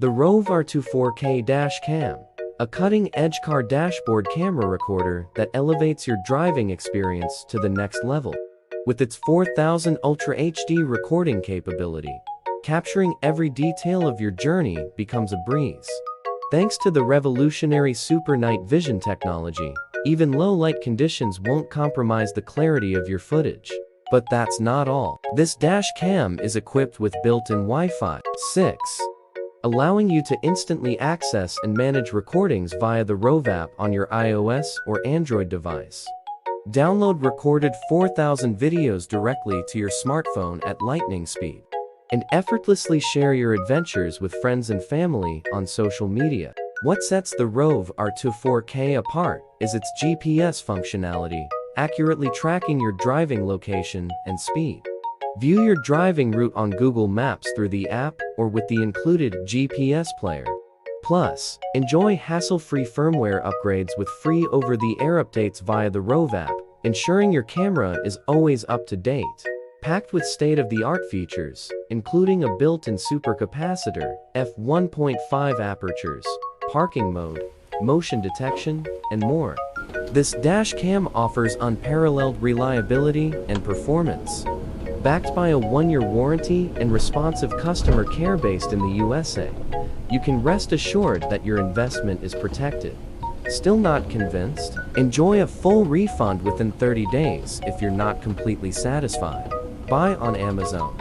The ROVE R2-4K Dash Cam, a cutting-edge car dashboard camera recorder that elevates your driving experience to the next level. With its 4000 Ultra HD recording capability, capturing every detail of your journey becomes a breeze. Thanks to the revolutionary super night vision technology, even low light conditions won't compromise the clarity of your footage. But that's not all. This dash cam is equipped with built-in Wi-Fi 6, allowing you to instantly access and manage recordings via the ROVE app on your iOS or Android device. Download recorded 4000 videos directly to your smartphone at lightning speed, and effortlessly share your adventures with friends and family on social media. What sets the ROVE R2-4K apart is its GPS functionality, accurately tracking your driving location and speed. View your driving route on Google Maps through the app or with the included GPS player. Plus, enjoy hassle-free firmware upgrades with free over-the-air updates via the ROVE app, ensuring your camera is always up to date. Packed with state-of-the-art features, including a built-in supercapacitor, f1.5 apertures, parking mode, motion detection, and more. This dash cam offers unparalleled reliability and performance. Backed by a 1-year warranty and responsive customer care based in the USA, you can rest assured that your investment is protected. Still not convinced? Enjoy a full refund within 30 days if you're not completely satisfied. Buy on Amazon.